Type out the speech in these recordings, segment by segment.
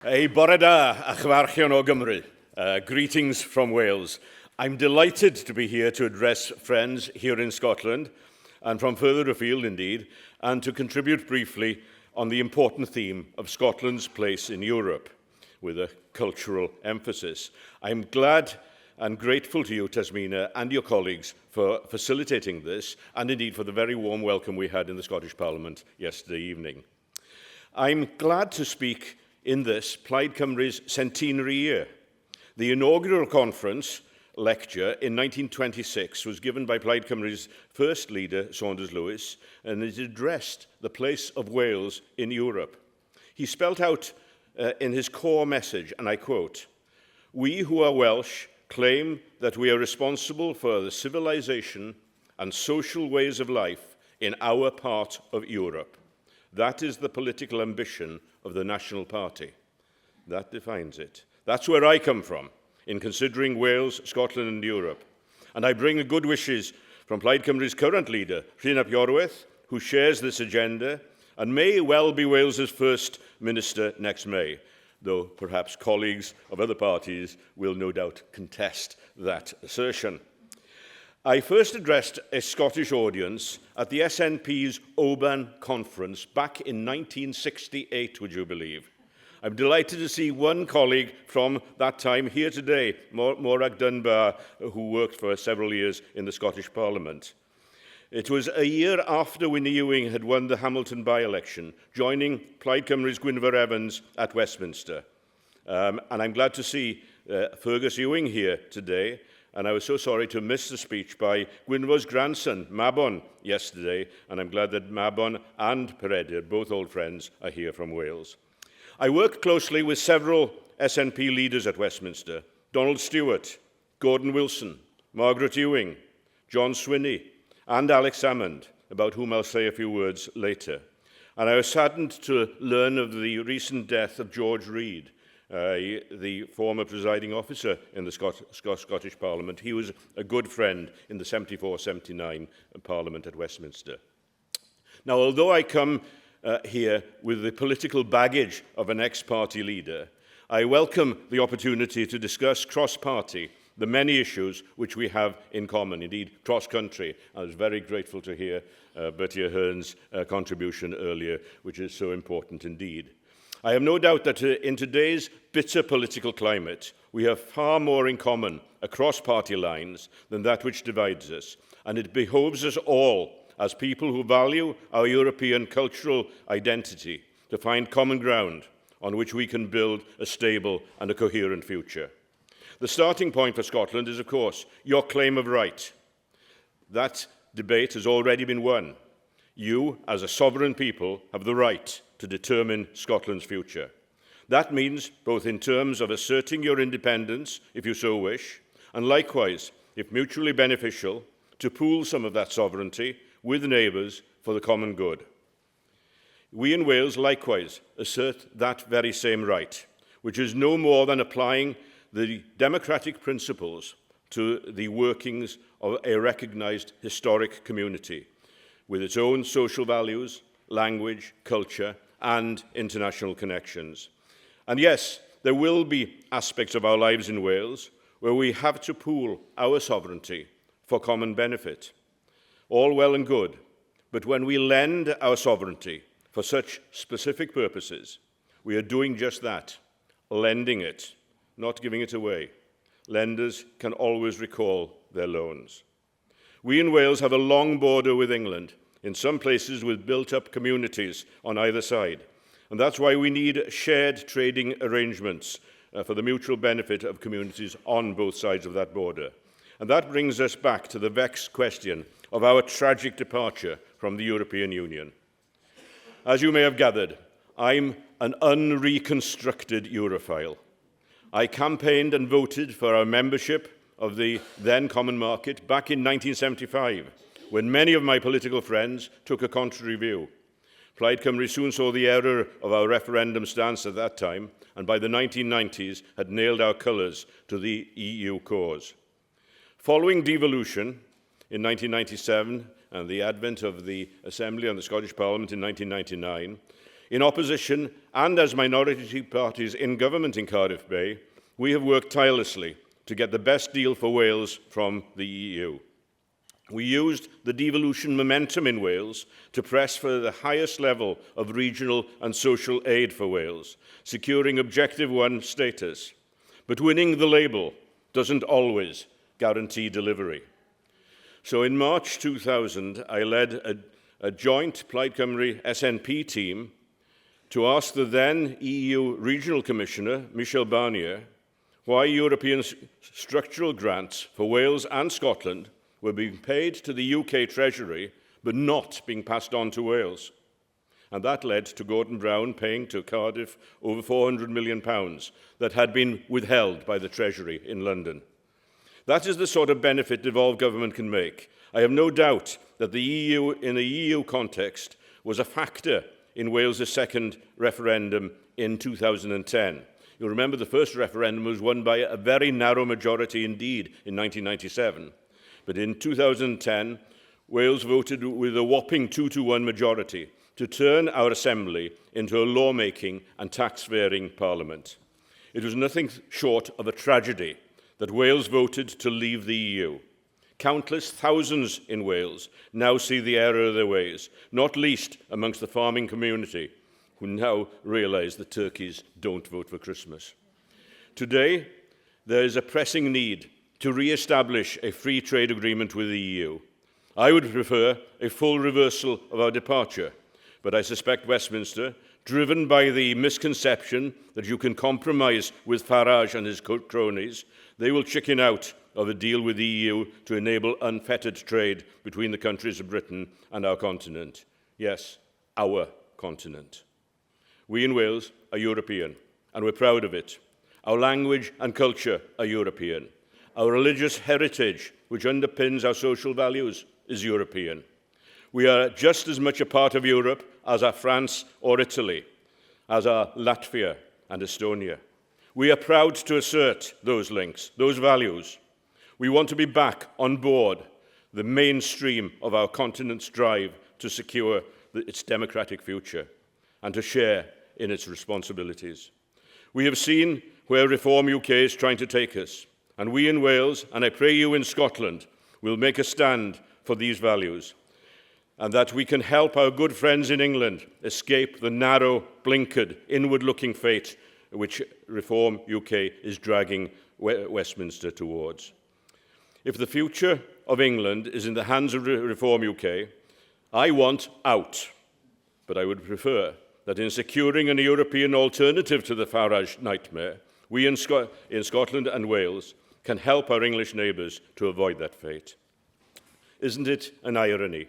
Bore da a chfarchion o Gymru. Greetings from Wales. I'm delighted to be here to address friends here in Scotland, and from further afield indeed, and to contribute briefly on the important theme of Scotland's place in Europe, with a cultural emphasis. I'm glad and grateful to you, Tasmina, and your colleagues for facilitating this, and indeed for the very warm welcome we had in the Scottish Parliament yesterday evening. I'm glad to speak in this, Plaid Cymru's centenary year. The inaugural conference lecture in 1926 was given by Plaid Cymru's first leader, Saunders Lewis, and it addressed the place of Wales in Europe. He spelt out in his core message, and I quote, "We who are Welsh claim that we are responsible for the civilization and social ways of life in our part of Europe. That is the political ambition of the National Party." That defines it. That's where I come from, in considering Wales, Scotland and Europe. And I bring the good wishes from Plaid Cymru's current leader, Rhun ap Iorwerth, who shares this agenda and may well be Wales's first minister next May, though perhaps colleagues of other parties will no doubt contest that assertion. I first addressed a Scottish audience at the SNP's Oban conference back in 1968, would you believe? I'm delighted to see one colleague from that time here today, Morag Dunbar, who worked for several years in the Scottish Parliament. It was a year after Winnie Ewing had won the Hamilton by-election, joining Plaid Cymru's Gwynfor Evans at Westminster. And I'm glad to see Fergus Ewing here today. And I was so sorry to miss the speech by Gwynfor's grandson, Mabon, yesterday, and I'm glad that Mabon and Peredur, both old friends, are here from Wales. I worked closely with several SNP leaders at Westminster: Donald Stewart, Gordon Wilson, Margaret Ewing, John Swinney, and Alex Salmond, about whom I'll say a few words later. And I was saddened to learn of the recent death of George Reid, the former presiding officer in the Scottish Parliament. He was a good friend in the 74-79 Parliament at Westminster. Now, although I come here with the political baggage of an ex-party leader, I welcome the opportunity to discuss cross-party the many issues which we have in common, indeed cross-country. I was very grateful to hear Bertie Ahern's contribution earlier, which is so important indeed. I have no doubt that in today's bitter political climate, we have far more in common across party lines than that which divides us, and it behoves us all, as people who value our European cultural identity, to find common ground on which we can build a stable and a coherent future. The starting point for Scotland is, of course, your claim of right. That debate has already been won. You, as a sovereign people, have the right to determine Scotland's future. That means both in terms of asserting your independence, if you so wish, and likewise, if mutually beneficial, to pool some of that sovereignty with neighbours for the common good. We in Wales likewise assert that very same right, which is no more than applying the democratic principles to the workings of a recognised historic community, with its own social values, language, culture, and international connections. And yes, there will be aspects of our lives in Wales where we have to pool our sovereignty for common benefit. All well and good, but when we lend our sovereignty for such specific purposes, we are doing just that, lending it, not giving it away. Lenders can always recall their loans. We in Wales have a long border with England, in some places with built-up communities on either side. And that's why we need shared trading arrangements for the mutual benefit of communities on both sides of that border. And that brings us back to the vexed question of our tragic departure from the European Union. As you may have gathered, I'm an unreconstructed Europhile. I campaigned and voted for our membership of the then Common Market back in 1975, when many of my political friends took a contrary view. Plaid Cymru soon saw the error of our referendum stance at that time, and by the 1990s had nailed our colours to the EU cause. Following devolution in 1997 and the advent of the Assembly and the Scottish Parliament in 1999, In opposition and as minority parties in government in Cardiff Bay, we have worked tirelessly to get the best deal for Wales from the EU. We used the devolution momentum in Wales to press for the highest level of regional and social aid for Wales, securing Objective 1 status. But winning the label doesn't always guarantee delivery. So in March 2000, I led a joint Plaid Cymru SNP team to ask the then EU Regional Commissioner, Michel Barnier, why European structural grants for Wales and Scotland were being paid to the UK Treasury but not being passed on to Wales. And that led to Gordon Brown paying to Cardiff over £400 million that had been withheld by the Treasury in London. That is the sort of benefit devolved government can make. I have no doubt that the EU, in a EU context, was a factor in Wales' second referendum in 2010. You'll remember the first referendum was won by a very narrow majority indeed in 1997. But in 2010, Wales voted with a whopping 2-to-1 majority to turn our assembly into a lawmaking and tax-faring parliament. It was nothing short of a tragedy that Wales voted to leave the EU. Countless thousands in Wales now see the error of their ways, not least amongst the farming community, who now realise that turkeys don't vote for Christmas. Today, there is a pressing need to re-establish a free trade agreement with the EU. I would prefer a full reversal of our departure, but I suspect Westminster, driven by the misconception that you can compromise with Farage and his cronies, they will chicken out of a deal with the EU to enable unfettered trade between the countries of Britain and our continent. Yes, our continent. We in Wales are European, and we're proud of it. Our language and culture are European. Our religious heritage, which underpins our social values, is European. We are just as much a part of Europe as are France or Italy, as are Latvia and Estonia. We are proud to assert those links, those values. We want to be back on board the mainstream of our continent's drive to secure its democratic future and to share in its responsibilities. We have seen where Reform UK is trying to take us, and we in Wales, and I pray you in Scotland, will make a stand for these values, and that we can help our good friends in England escape the narrow, blinkered, inward-looking fate which Reform UK is dragging Westminster towards. If the future of England is in the hands of Reform UK, I want out, but I would prefer that in securing an European alternative to the Farage nightmare, we in Scotland and Wales can help our English neighbours to avoid that fate. Isn't it an irony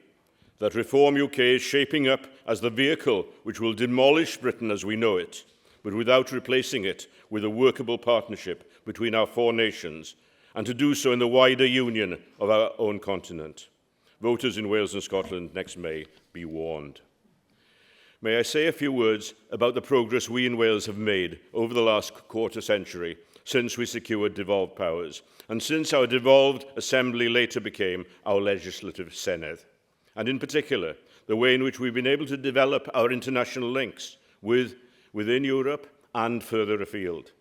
that Reform UK is shaping up as the vehicle which will demolish Britain as we know it, but without replacing it with a workable partnership between our four nations, and to do so in the wider union of our own continent? Voters in Wales and Scotland next May, be warned. May I say a few words about the progress we in Wales have made over the last quarter century since we secured devolved powers, and since our devolved assembly later became our legislative senedd, and in particular, the way in which we've been able to develop our international links within Europe and further afield.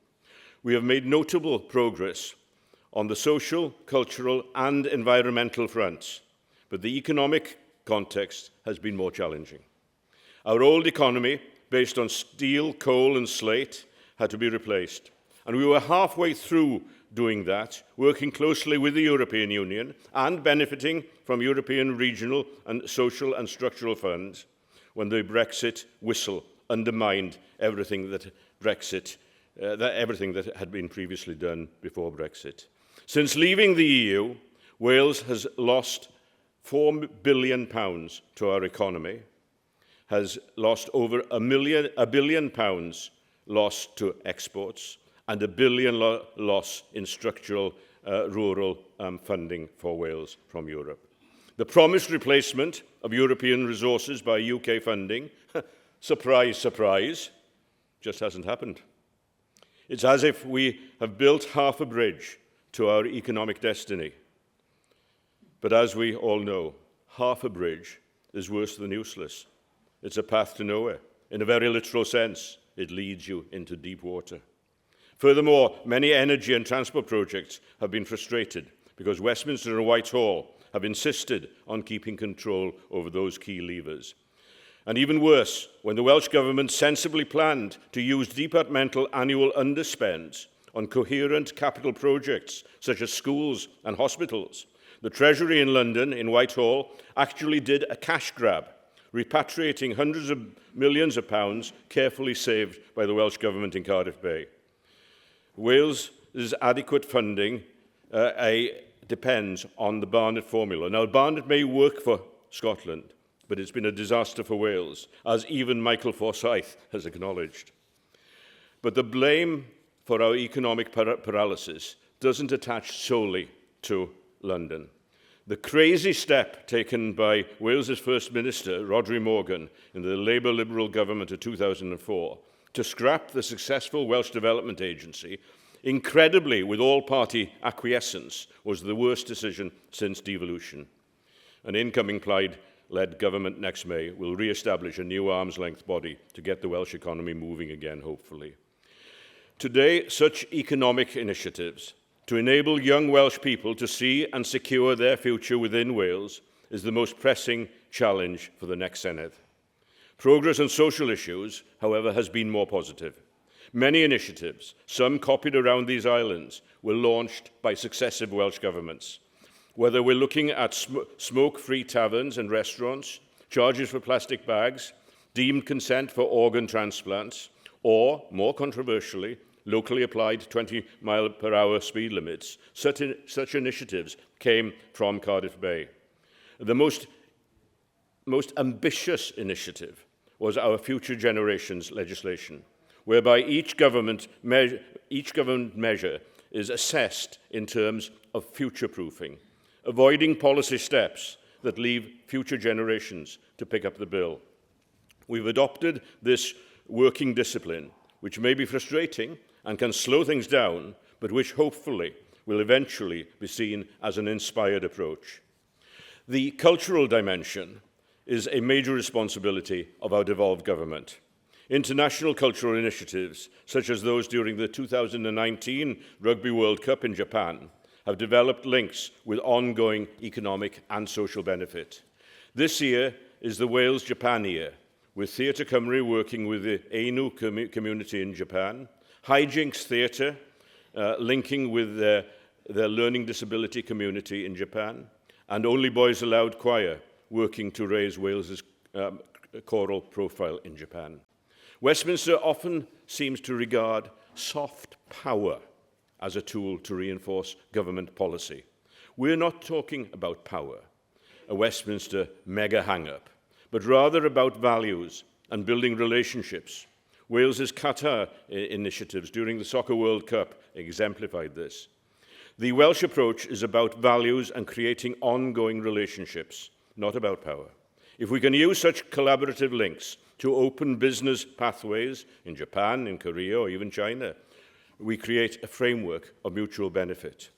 We have made notable progress on the social, cultural and environmental fronts, but the economic context has been more challenging. Our old economy, based on steel, coal and slate, had to be replaced, and we were halfway through doing that, working closely with the European Union and benefiting from European regional and social and structural funds, when the Brexit whistle undermined everything that had been previously done before Brexit. Since leaving the EU, Wales has lost £4 billion to our economy, has lost over £1 billion lost to exports, and £1 billion loss in structural rural funding for Wales from Europe. The promised replacement of European resources by UK funding, surprise, surprise, just hasn't happened. It's as if we have built half a bridge to our economic destiny. But as we all know, half a bridge is worse than useless. It's a path to nowhere, in a very literal sense, it leads you into deep water. Furthermore, many energy and transport projects have been frustrated because Westminster and Whitehall have insisted on keeping control over those key levers. And even worse, when the Welsh Government sensibly planned to use departmental annual underspends on coherent capital projects such as schools and hospitals, the Treasury in London, in Whitehall, actually did a cash grab, repatriating hundreds of millions of pounds carefully saved by the Welsh Government in Cardiff Bay. Wales's adequate funding depends on the Barnett formula. Now, Barnett may work for Scotland, but it's been a disaster for Wales, as even Michael Forsyth has acknowledged. But the blame for our economic paralysis doesn't attach solely to London. The crazy step taken by Wales's First Minister, Rhodri Morgan, in the Labour-Liberal government of 2004, to scrap the successful Welsh Development Agency, incredibly with all-party acquiescence, was the worst decision since devolution. An incoming Plaid-led government next May will re-establish a new arm's-length body to get the Welsh economy moving again, hopefully. Today, such economic initiatives to enable young Welsh people to see and secure their future within Wales is the most pressing challenge for the next Senedd. Progress on social issues, however, has been more positive. Many initiatives, some copied around these islands, were launched by successive Welsh governments. Whether we're looking at smoke-free taverns and restaurants, charges for plastic bags, deemed consent for organ transplants, or, more controversially, locally applied 20-mile-per-hour speed limits, such initiatives came from Cardiff Bay. The most ambitious initiative was our Future Generations legislation, whereby each government measure is assessed in terms of future-proofing, avoiding policy steps that leave future generations to pick up the bill. We've adopted this working discipline, which may be frustrating and can slow things down, but which hopefully will eventually be seen as an inspired approach. The cultural dimension is a major responsibility of our devolved government. International cultural initiatives, such as those during the 2019 Rugby World Cup in Japan, have developed links with ongoing economic and social benefit. This year is the Wales Japan year, with Theatre Cymru working with the Ainu community in Japan, Hijinks Theatre linking with their learning disability community in Japan, and Only Boys Allowed Choir working to raise Wales's choral profile in Japan. Westminster often seems to regard soft power as a tool to reinforce government policy. We're not talking about power, a Westminster mega hang-up, but rather about values and building relationships. Wales's Qatar initiatives during the Soccer World Cup exemplified this. The Welsh approach is about values and creating ongoing relationships, not about power. If we can use such collaborative links to open business pathways in Japan, in Korea, or even China, we create a framework of mutual benefit.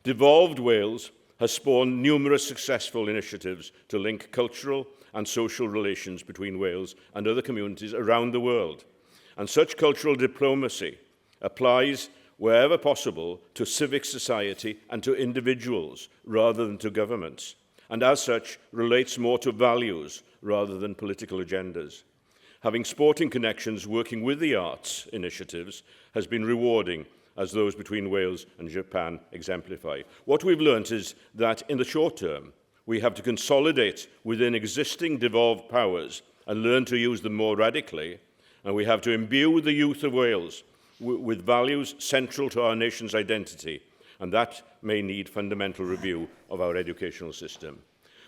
Devolved Wales has spawned numerous successful initiatives to link cultural and social relations between Wales and other communities around the world. And such cultural diplomacy applies wherever possible to civic society and to individuals rather than to governments, and as such relates more to values rather than political agendas. Having sporting connections working with the arts initiatives has been rewarding, as those between Wales and Japan exemplify. What we've learnt is that in the short term, we have to consolidate within existing devolved powers and learn to use them more radically, and we have to imbue the youth of Wales with values central to our nation's identity, and that may need fundamental review of our educational system.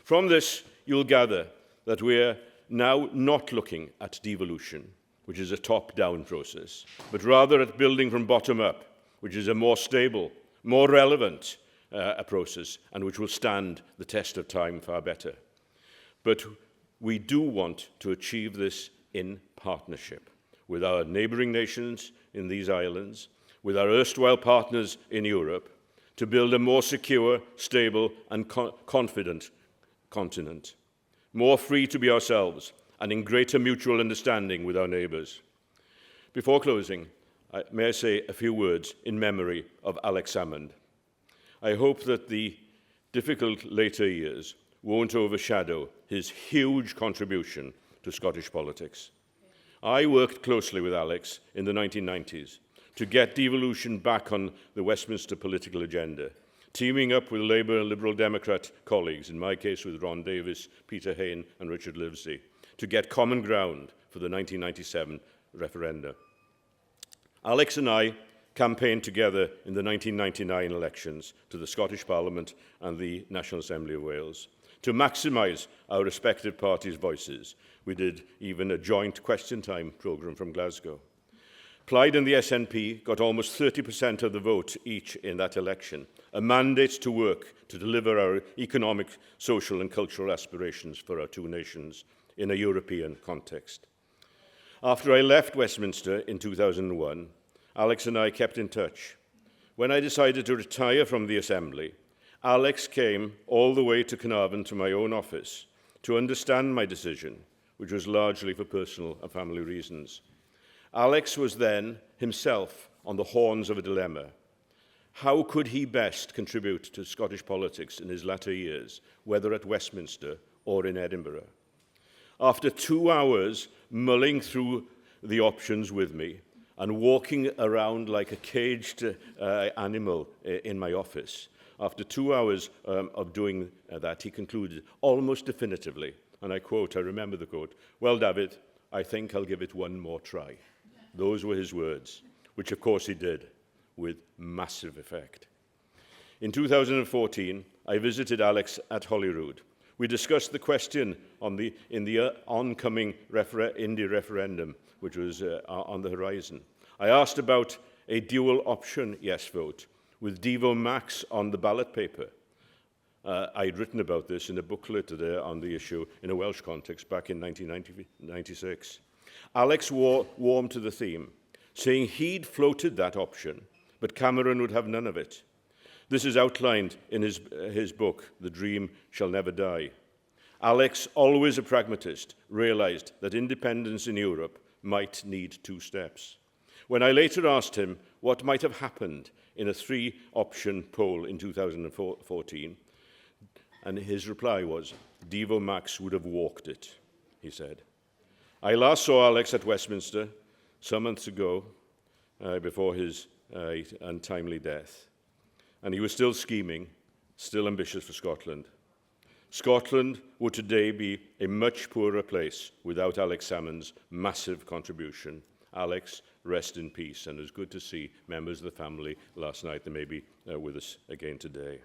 From this, you'll gather that we're now not looking at devolution, which is a top-down process, but rather at building from bottom up, which is a more stable, more relevant process, and which will stand the test of time far better. But we do want to achieve this in partnership with our neighbouring nations in these islands, with our erstwhile partners in Europe, to build a more secure, stable and confident continent, more free to be ourselves, and in greater mutual understanding with our neighbours. Before closing, may I say a few words in memory of Alex Salmond. I hope that the difficult later years won't overshadow his huge contribution to Scottish politics. I worked closely with Alex in the 1990s to get devolution back on the Westminster political agenda, teaming up with Labour and Liberal Democrat colleagues, in my case with Ron Davies, Peter Hain and Richard Livesey, to get common ground for the 1997 referenda. Alex and I campaigned together in the 1999 elections to the Scottish Parliament and the National Assembly of Wales. To maximise our respective parties' voices, we did even a joint question time programme from Glasgow. Plaid and the SNP got almost 30% of the vote each in that election, a mandate to work to deliver our economic, social and cultural aspirations for our two nations in a European context. After I left Westminster in 2001, Alex and I kept in touch. When I decided to retire from the Assembly, Alex came all the way to Carnarvon to my own office to understand my decision, which was largely for personal and family reasons. Alex was then himself on the horns of a dilemma. How could he best contribute to Scottish politics in his latter years, whether at Westminster or in Edinburgh? After 2 hours mulling through the options with me and walking around like a caged animal in my office, after 2 hours of doing that, he concluded almost definitively, and I quote, I remember the quote, "Well, Dafydd, I think I'll give it one more try." Those were his words, which of course he did, with massive effect. In 2014, I visited Alex at Holyrood. We discussed the question in the oncoming Indie referendum, which was on the horizon. I asked about a dual option yes vote, with Devo Max on the ballot paper. I'd written about this in a booklet on the issue in a Welsh context back in 1996. Alex warmed to the theme, saying he'd floated that option, but Cameron would have none of it. This is outlined in his book, The Dream Shall Never Die. Alex, always a pragmatist, realised that independence in Europe might need 2 steps. When I later asked him what might have happened in a 3-option poll in 2014, and his reply was, Devo Max would have walked it, he said. I last saw Alex at Westminster some months ago, before his untimely death, and he was still scheming, still ambitious for Scotland. Scotland would today be a much poorer place without Alex Salmond's massive contribution. Alex, rest in peace, and it was good to see members of the family last night. They may be with us again today.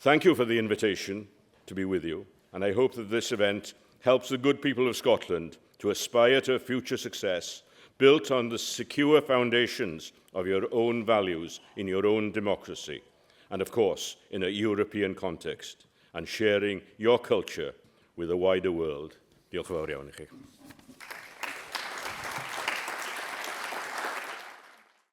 Thank you for the invitation to be with you, and I hope that this event helps the good people of Scotland to aspire to a future success built on the secure foundations of your own values in your own democracy, and of course in a European context, and sharing your culture with the wider world. Diolch yn fawr iawn i chi.